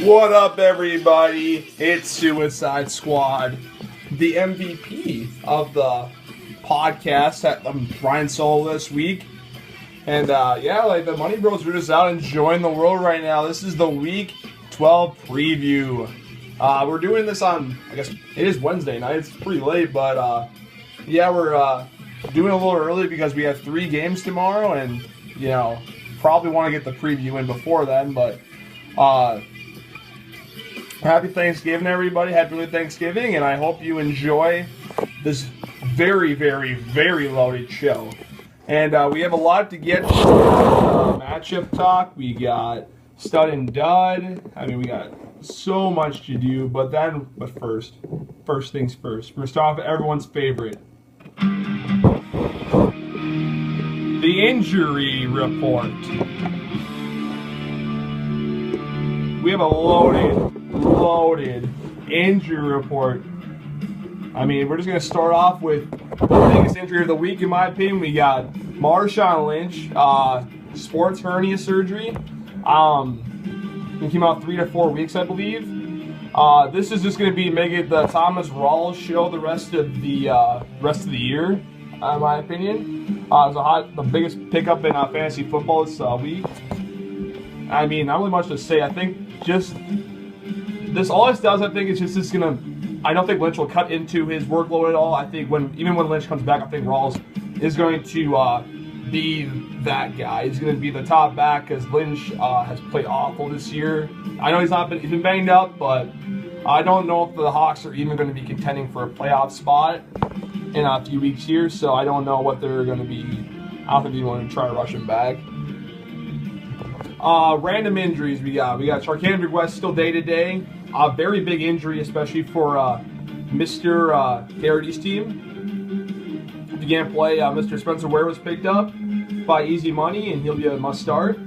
What up, everybody? It's Suicide Squad, the MVP of the podcast. I'm Ryan Solo this week. And the Money Bros are just out enjoying the world right now. This is the Week 12 preview. We're doing this on, I guess, it is Wednesday night. It's pretty late, but we're doing a little early because we have 3 games tomorrow, and, probably want to get the preview in before then, but happy Thanksgiving, everybody. Happy Thanksgiving, and I hope you enjoy this very, very, very loaded show. And we have a lot to get to. Matchup talk. We got stud and dud. We got so much to do. But first things first. We're starting off with everyone's favorite. The injury report. We have a loaded injury report. We're just going to start off with the biggest injury of the week, in my opinion. We got Marshawn Lynch, sports hernia surgery. He came out 3 to 4 weeks, I believe. This is just going to be making the Thomas Rawls show the rest of the year, in my opinion. It's the biggest pickup in fantasy football this week. Not really much to say. I think just this, all this does, I think, is just gonna. I don't think Lynch will cut into his workload at all. I think even when Lynch comes back, I think Rawls is going to be that guy. He's going to be the top back because Lynch has played awful this year. I know he's been banged up, but I don't know if the Hawks are even going to be contending for a playoff spot in a few weeks here. So I don't know what they're going to be. I don't think they're going to try to rush him back. Random injuries we got. We got Charkandrick West still day-to-day. Very big injury, especially for Mr. Garrity's team. If you can't play, Mr. Spencer Ware was picked up by Easy Money, and he'll be a must-start.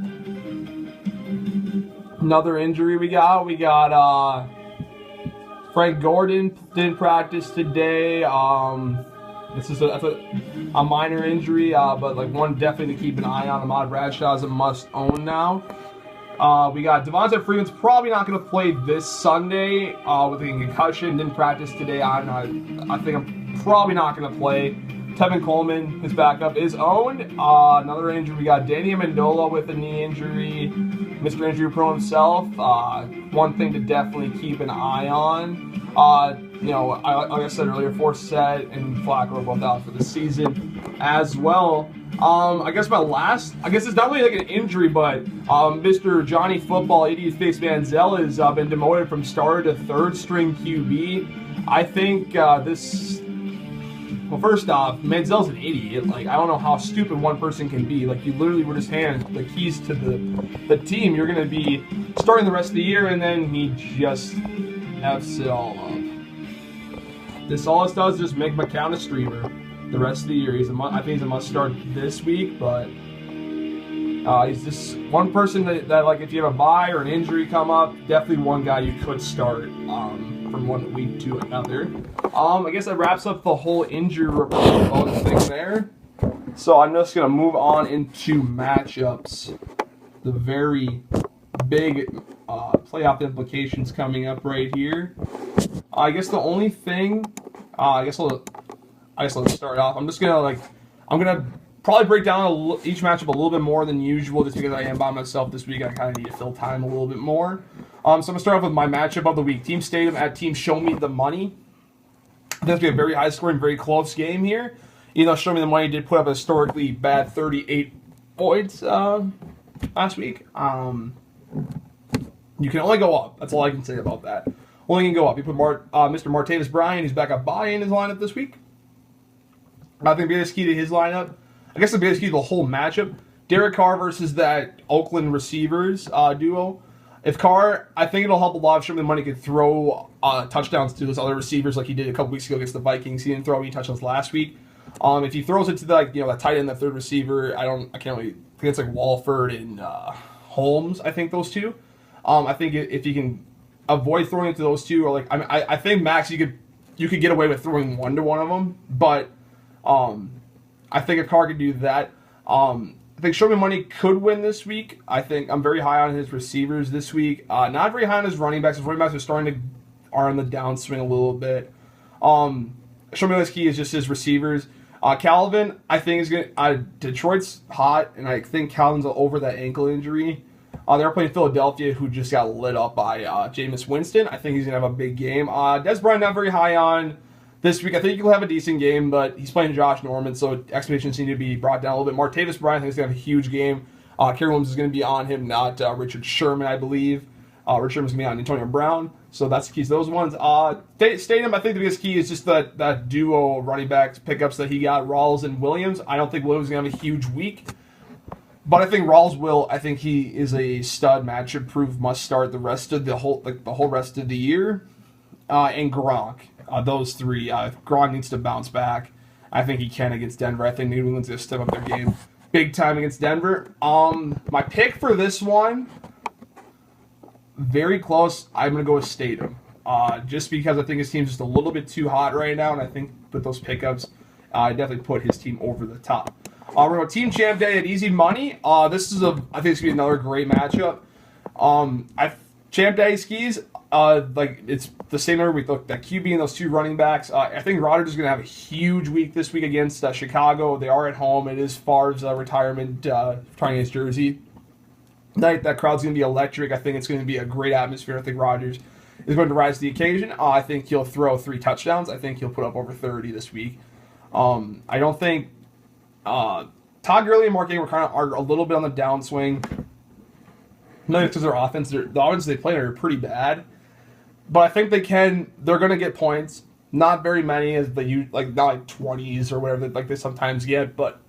Another injury we got. Frank Gordon didn't practice today. That's a minor injury, but one definitely to keep an eye on. Ahmad Bradshaw is a must-own now. We got Devonta Freeman's probably not going to play this Sunday with a concussion. Didn't practice today. I think I'm probably not going to play. Tevin Coleman, his backup, is owned. Another injury. We got Danny Amendola with a knee injury. Mr. Injury Pro himself. One thing to definitely keep an eye on. Like I said earlier, Forsett and Flacco are both out for the season as well. I guess it's not really like an injury, but Mr. Johnny Football, 80s Face Manziel, has been demoted from starter to third string QB. I think first off, Manziel's an idiot. I don't know how stupid one person can be. You literally were just handed the keys to the team. You're going to be starting the rest of the year, and then he just F's it all up. All this does is just make McCown a streamer the rest of the year. I think he's a must start this week, but he's just one person that if you have a bye or an injury come up, definitely one guy you could start from one week to another. I guess that wraps up the whole injury report thing there. So I'm just gonna move on into matchups. The very big playoff implications coming up right here. I guess the only thing, let's start off. I'm gonna probably break down each matchup a little bit more than usual, just because I am by myself this week. I kind of need to fill time a little bit more. So I'm gonna start off with my matchup of the week: Team Stadium at Team Show Me the Money. I think it's gonna be a very high scoring, very close game here. Show Me the Money did put up a historically bad 38 points last week. You can only go up. That's all I can say about that. Only can go up. You put Mr. Martavis Bryant, who's back up by in his lineup this week. I think the biggest key to his lineup, I guess the biggest key to the whole matchup, Derek Carr versus that Oakland receivers duo. If Carr, I think it'll help a lot if Sherman Money could throw touchdowns to those other receivers like he did a couple weeks ago against the Vikings. He didn't throw any touchdowns last week. If he throws it to that tight end, that third receiver, I can't really think it's like Walford and Holmes. I think those two. I think if you can avoid throwing it to those two, or like I think Max, you could get away with throwing one to one of them, but I think if Carr could do that. I think Sherman Money could win this week. I think I'm very high on his receivers this week. Not very high on his running backs. His running backs are on the downswing a little bit. Sherman Money's key is just his receivers. Calvin, I think is gonna. Detroit's hot, and I think Calvin's over that ankle injury. They're playing Philadelphia, who just got lit up by Jameis Winston. I think he's gonna have a big game. Des Bryant, not very high on this week. I think he'll have a decent game, but he's playing Josh Norman, so expectations need to be brought down a little bit. Martavis Bryant, I think, is going to have a huge game. Kerry Williams is going to be on him, not Richard Sherman, I believe. Richard Sherman's going to be on Antonio Brown, so that's the keys to those ones. Stadium, I think the biggest key is just that duo running backs pickups that he got, Rawls and Williams. I don't think Williams is going to have a huge week, but I think Rawls will. I think he is a stud, matchup-proof, must start the rest of the whole rest of the year. And Gronk. Those three. Gronk needs to bounce back. I think he can against Denver. I think New England's going to step up their game big time against Denver. My pick for this one, very close. I'm going to go with Statham. Just because I think his team's just a little bit too hot right now, and I think with those pickups, I definitely put his team over the top. We're going to Team Champ Day at Easy Money. I think it's going to be another great matchup. Champ Day skis, it's the same every week. That QB and those two running backs. I think Rodgers is going to have a huge week this week against Chicago. They are at home. It is Favre's retirement trying against Jersey. Night, that crowd's going to be electric. I think it's going to be a great atmosphere. I think Rodgers is going to rise to the occasion. I think he'll throw 3 touchdowns. I think he'll put up over 30 this week. I don't think Todd Gurley and Mark Ingram are a little bit on the downswing. Not because their offense, the offense they play are pretty bad, but I think they're going to get points. Not very many, as they use, not like 20s or whatever like they sometimes get, but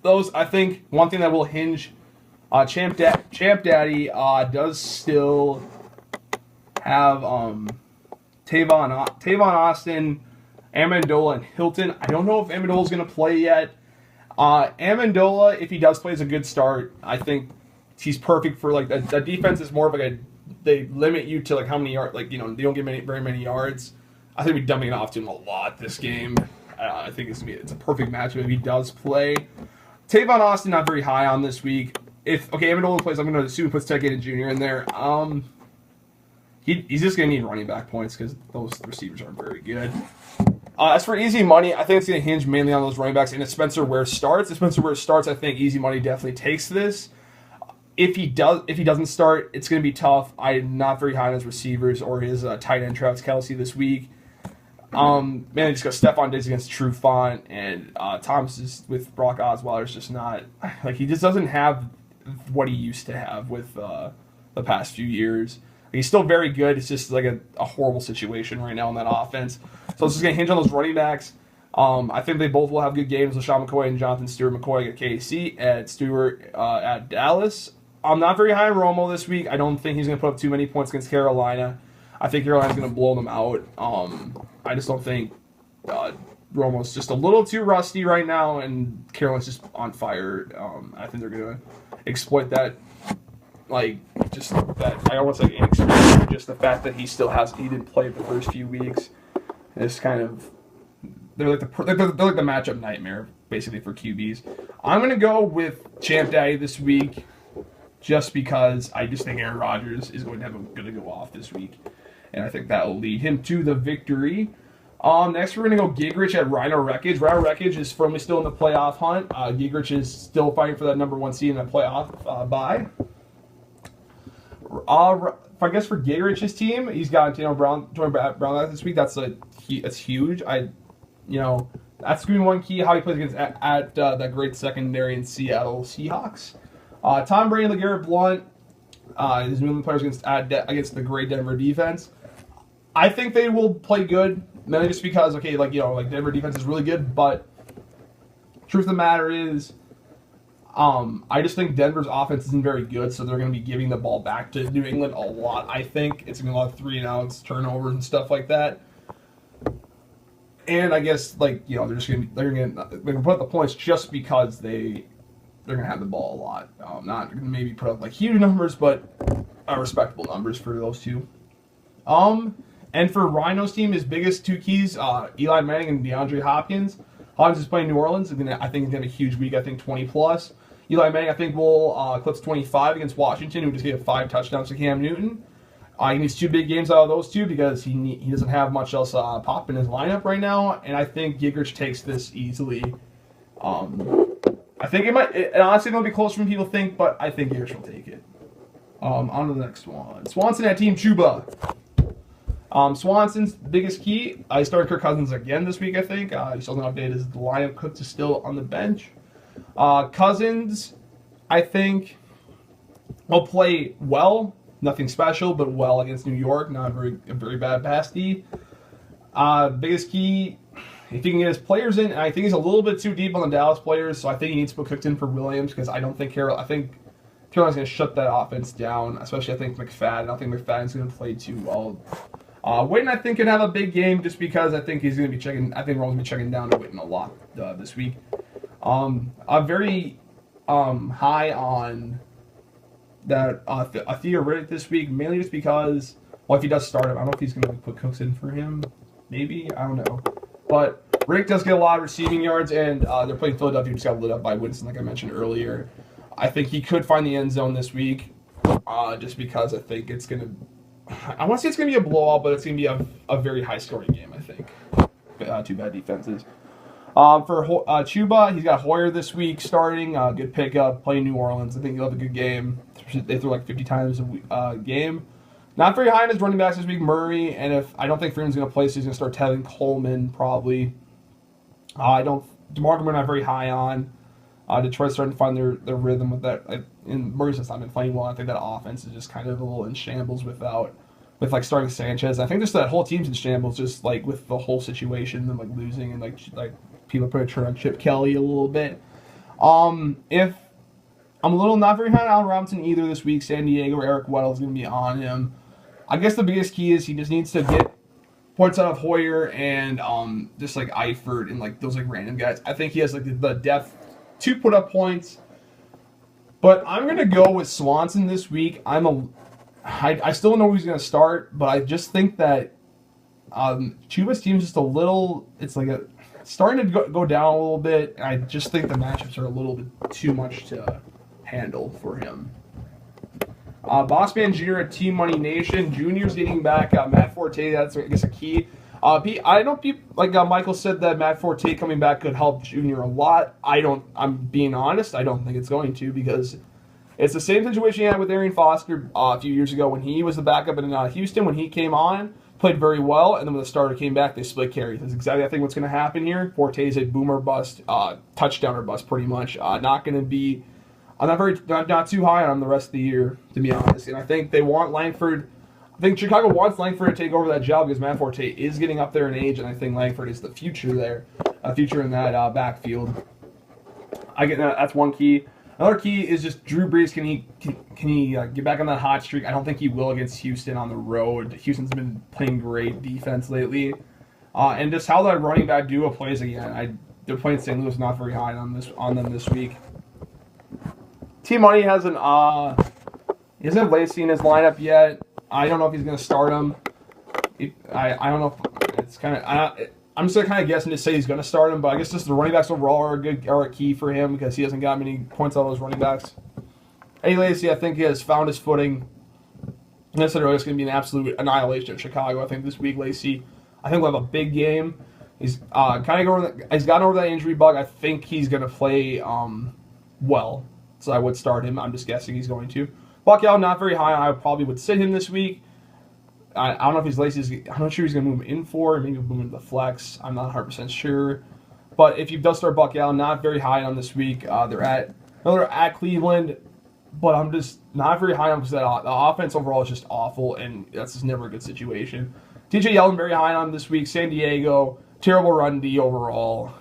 those, I think, one thing that will hinge. Champ Daddy does still have Tavon Austin, Amendola, and Hilton. I don't know if Amendola's going to play yet. Amendola, if he does play, is a good start. I think he's perfect for the defense is more of they limit you to how many yards, they don't get very many yards. I think we're dumping it off to him a lot this game. I think it's a perfect matchup if he does play. Tavon Austin not very high on this week. If Amendola plays, I'm going to assume he puts Tech Jr. in there. He's just going to need running back points because those receivers aren't very good. As for easy money, I think it's going to hinge mainly on those running backs. And if Spencer Ware starts, I think easy money definitely takes this. If he doesn't start, it's going to be tough. I'm not very high on his receivers or his tight end Travis Kelce this week. Man, they just got Stephon Diggs against Trufant, and Thomas is with Brock Osweiler is just not he just doesn't have what he used to have with the past few years. He's still very good. It's just a horrible situation right now in that offense. So it's just going to hinge on those running backs. I think they both will have good games. LaShawn McCoy and Jonathan Stewart. McCoy at KC, at Stewart at Dallas. I'm not very high on Romo this week. I don't think he's going to put up too many points against Carolina. I think Carolina's going to blow them out. I just don't think Romo's just a little too rusty right now, and Carolina's just on fire. I think they're going to exploit that. Just that, I don't want to say inexperience, but just the fact that he didn't play the first few weeks. It's kind of, they're like the matchup nightmare, basically, for QBs. I'm going to go with Champ Daddy this week, just because I just think Aaron Rodgers is going to go off this week. And I think that will lead him to the victory. Next, we're going to go Gingrich at Rhino Wreckage. Rhino Wreckage is firmly still in the playoff hunt. Gingrich is still fighting for that number 1 seed in the playoff bye. I guess for Gingrich's team, he's got Antonio Brown this week. That's huge. That's going to be one key how he plays against at that great secondary in Seattle Seahawks. Tom Brady and LeGarrette Blount, his New England players against the great Denver defense. I think they will play good, mainly just because Denver defense is really good, but truth of the matter is, I just think Denver's offense isn't very good, so they're going to be giving the ball back to New England a lot. I think it's going to be a lot of 3-and-outs, turnovers, and stuff like that. And I guess they're just going to put up the points just because they're going to have the ball a lot. Not going to maybe put up like huge numbers, but respectable numbers for those two. And for Rhino's team, his biggest two keys, Eli Manning and DeAndre Hopkins. Hopkins is playing New Orleans. I think he's going to have a huge week. I think 20+. Eli Manning, I think, will eclipse 25 against Washington, who just gave 5 touchdowns to Cam Newton. He needs 2 big games out of those two because he doesn't have much else pop in his lineup right now. And I think Gingrich takes this easily. I think it might. It honestly might be closer than people think, but I think Gingrich will take it. On to the next one. Swanson at Team Chuba. Swanson's biggest key. I started Kirk Cousins again this week, I think. He still hasn't updated the lineup. Cooks is still on the bench. Cousins, I think, will play well. Nothing special, but well against New York. Not a very bad pass D. Biggest key, if he can get his players in, and I think he's a little bit too deep on the Dallas players, so I think he needs to put Cooked in for Williams because I think Carolina's going to shut that offense down, especially I think McFadden. I don't think McFadden's going to play too well. Witten, I think, can have a big game just because I think he's going to be checking. I think Roll's going to be checking down to Witten a lot this week. I'm very high on that Theo Riddick this week, mainly just because, well, if he does start him, I don't know if he's going to put Cooks in for him. Maybe, I don't know. But Riddick does get a lot of receiving yards, and they're playing Philadelphia, who just got lit up by Winston, like I mentioned earlier. I think he could find the end zone this week, just because I think it's going to. I want to say it's going to be a blowout, but it's going to be a very high-scoring game, I think. 2 bad defenses. For Chuba, he's got Hoyer this week starting. Good pickup, playing New Orleans. I think he'll have a good game. They throw like 50 times a game. Not very high in his running backs this week, Murray. And if I don't think Freeman's going to play, so he's going to start Tevin Coleman probably. DeMarco we're not very high on. Detroit's starting to find their rhythm with that. And Murray's just not been playing well. I think that offense is just kind of a little in shambles with like starting Sanchez. I think just that whole team's in shambles, just like with the whole situation and like losing and like people put a turn on Chip Kelly a little bit. If I'm a little not very high on Allen Robinson either this week, San Diego or Eric Weddle is going to be on him. I guess the biggest key is he just needs to get points out of Hoyer and just like Eifert and like those like random guys. I think he has like the depth to put up points. But I'm going to go with Swanson this week. I still don't know who he's going to start, but I just think that Chuba's team's just a little, it's like starting to go down a little bit. And I just think the matchups are a little bit too much to handle for him. Bossman Jr. at Team Money Nation. Junior's getting back. Matt Forte, that's I guess a key. I don't like Michael said that Matt Forte coming back could help Junior a lot. I'm being honest. I don't think it's going to because it's the same situation he had with Arian Foster a few years ago when he was the backup in Houston. When he came on, played very well, and then when the starter came back, they split carries. That's exactly I think what's going to happen here. Forte is a boomer bust, touchdowner bust pretty much. Not going to be. I'm not too high on him the rest of the year, to be honest. And I think they want Langford. I think Chicago wants Langford to take over that job because Matt Forte is getting up there in age, and I think Langford is the future there, future in that backfield. I get that. That's one key. Another key is just Drew Brees. Can he get back on that hot streak? I don't think he will against Houston on the road. Houston's been playing great defense lately, and just how that running back duo plays again. They're playing St. Louis, not very high on them this week. Team Money hasn't he doesn't have Lacey in his lineup yet. I don't know if he's going to start him. I don't know if it's kind of. I'm just kind of guessing to say he's going to start him, but I guess just the running backs overall are a key for him because he hasn't got many points out of those running backs. Eddie Lacy, I think he has found his footing. And I said earlier, it's going to be an absolute annihilation of Chicago. I think this week Lacy, I think we'll have a big game. He's he's gotten over that injury bug. I think he's going to play well. So I would start him. I'm just guessing he's going to. Buck Allen, not very high. I probably would sit him this week. I don't know if he's lazy. I'm not sure he's going to move him in for. Maybe move him into the flex. I'm not 100% sure. But if he does start Buck Allen, not very high on this week. They're at Cleveland, but I'm just not very high on because the offense overall is just awful, and that's just never a good situation. TJ Yeldon, very high on this week. San Diego, terrible run D overall.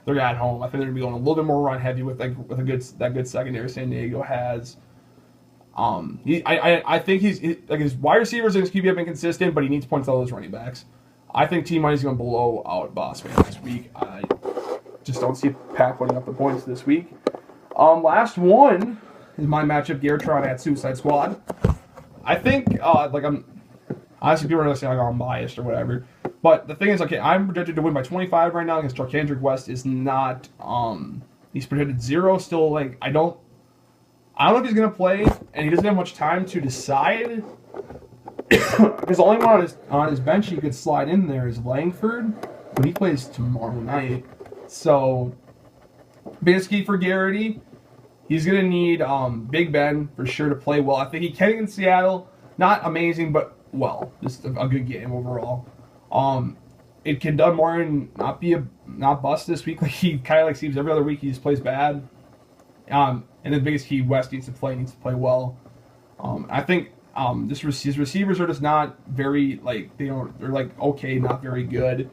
they're at home. I think they're going to be going a little bit more run heavy with a good secondary San Diego has. I think like his wide receivers and his QB have been consistent, but he needs points out of those running backs. I think T Money's going to blow out Boston this week. I just don't see Pat putting up the points this week. Last one is my matchup, Garrotron at Suicide Squad. I think I'm honestly people are going to say like I'm biased or whatever, but the thing is, okay, I'm projected to win by 25 right now against Kendrick West is not. He's projected 0. Still, like I don't know if he's going to play, and he doesn't have much time to decide. Because the only one on his bench he could slide in there is Langford, but he plays tomorrow night. So, biggest key for Garrity, he's going to need Big Ben for sure to play well. I think he can in Seattle. Not amazing, but well. Just a good game overall. It can Doug Martin not bust this week. Like he kind of like seems every other week he just plays bad. And the biggest key, West needs to play well. I think his receivers are just not very they're like okay, not very good.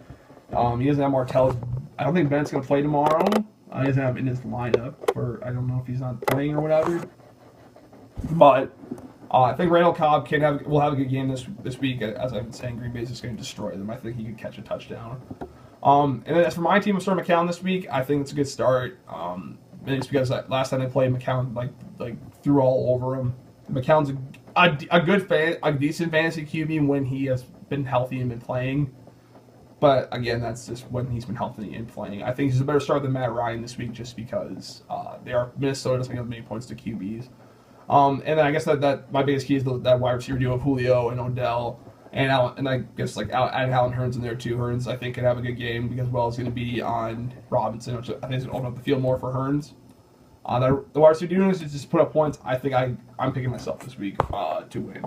He doesn't have Martellus. I don't think Ben's gonna play tomorrow. He doesn't have in his lineup, or I don't know if he's not playing or whatever. But I think Randall Cobb will have a good game this week. As I've been saying, Green Bay's just going to destroy them. I think he could catch a touchdown. And then as for my team, I'm starting McCown this week. I think it's a good start. It's because last time they played, McCown like threw all over him. McCown's a decent fantasy QB when he has been healthy and been playing. But again, that's just when he's been healthy and playing. I think he's a better start than Matt Ryan this week, just because Minnesota doesn't give many points to QBs. And then I guess that my biggest key is that wide receiver duo of Julio and Odell, and I guess add Alan Hearns in there too. Hearns I think could have a good game because is going to be on Robinson, which I think is going to open up the field more for Hearns. The wide receiver duo is just put up points. I think I'm picking myself this week to win.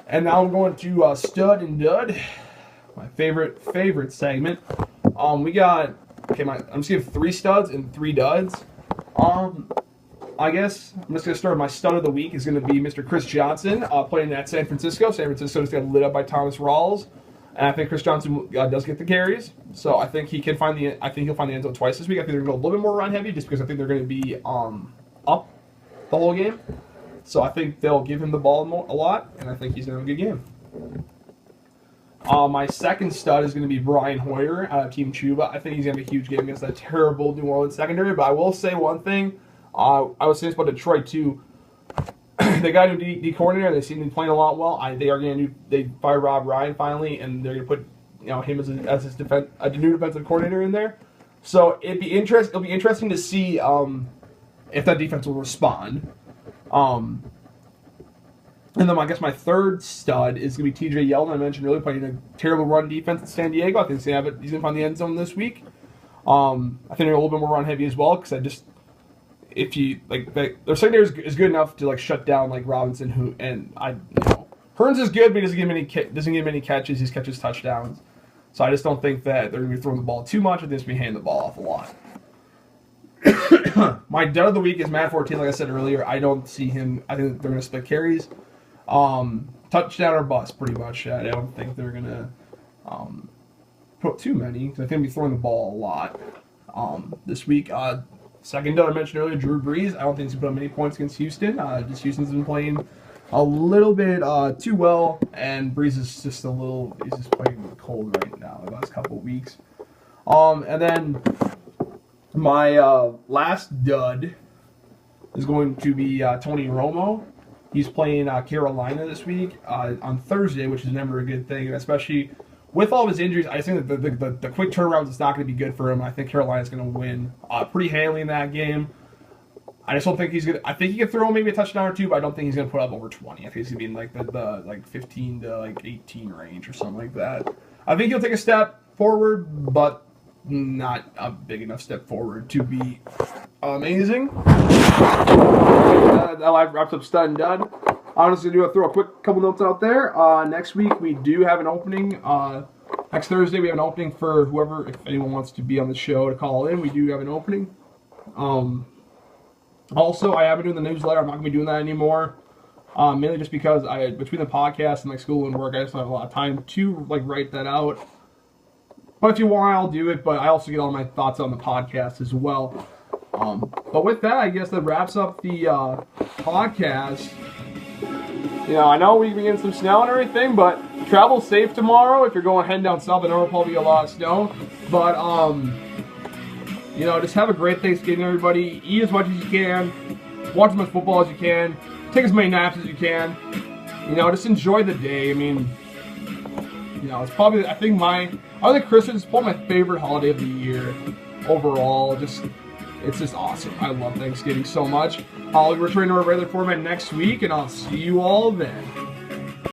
And now I'm going to Stud and Dud, my favorite segment. We got I'm just gonna give 3 studs and 3 duds. I guess I'm just going to start. My stud of the week is going to be Mr. Chris Johnson playing at San Francisco. San Francisco just got lit up by Thomas Rawls, and I think Chris Johnson does get the carries. So I think he'll find the end zone twice this week. I think they're going to go a little bit more run heavy just because I think they're going to be up the whole game. So I think they'll give him the ball a lot, and I think he's going to have a good game. My second stud is going to be Brian Hoyer out of Team Chuba. I think he's going to have a huge game against that terrible New Orleans secondary. But I will say one thing. I was saying this about Detroit too. They got a new D coordinator. They seem to be playing a lot well. They fired Rob Ryan finally, and they're going to put him as a new defensive coordinator in there. So it'll be interesting to see if that defense will respond. And then I guess my third stud is going to be TJ Yeldon. I mentioned earlier playing a terrible run defense in San Diego. I think he's going to find the end zone this week. I think they're a little bit more run heavy as well because if you their secondary is good enough to shut down Robinson, Hearns is good, but he doesn't get many catches. He catches touchdowns, so I just don't think that they're going to be throwing the ball too much. I think they're going to be handing the ball off a lot. My dud of the week is Matt 14. Like I said earlier, I don't see him. I think they're going to split carries, touchdown or bust, pretty much. I don't think they're going to put too many because I think they'll be throwing the ball a lot this week. Second dud I mentioned earlier, Drew Brees. I don't think he's going to put up many points against Houston. Houston's been playing a little bit too well, and Brees is just he's just playing cold right now the last couple of weeks. And then my last dud is going to be Tony Romo. He's playing Carolina this week on Thursday, which is never a good thing, and especially with all of his injuries, I think that the quick turnarounds is not going to be good for him. I think Carolina's going to win pretty handily in that game. I just don't think he's going to. I think he can throw maybe a touchdown or two, but I don't think he's going to put up over 20. I think he's going to be in the 15 to 18 range or something like that. I think he'll take a step forward, but not a big enough step forward to be amazing. That wraps up stud and dud. I'm just going to throw a quick couple notes out there. Next week, we do have an opening. Next Thursday, we have an opening for whoever, if anyone wants to be on the show to call in. We do have an opening. Also, I have been doing the newsletter. I'm not going to be doing that anymore. Mainly just because between the podcast and school and work, I just don't have a lot of time to write that out. But if you want, I'll do it. But I also get all my thoughts on the podcast as well. But with that, I guess that wraps up the podcast. You know, I know we've been getting some snow and everything, but travel safe tomorrow. If you're heading down south, I know it'll probably be a lot of snow. But, you know, just have a great Thanksgiving, everybody. Eat as much as you can. Watch as much football as you can. Take as many naps as you can. You know, just enjoy the day. I mean, you know, it's probably, I think Christmas is probably my favorite holiday of the year overall. It's just awesome. I love Thanksgiving so much. I'll return to our regular format next week, and I'll see you all then.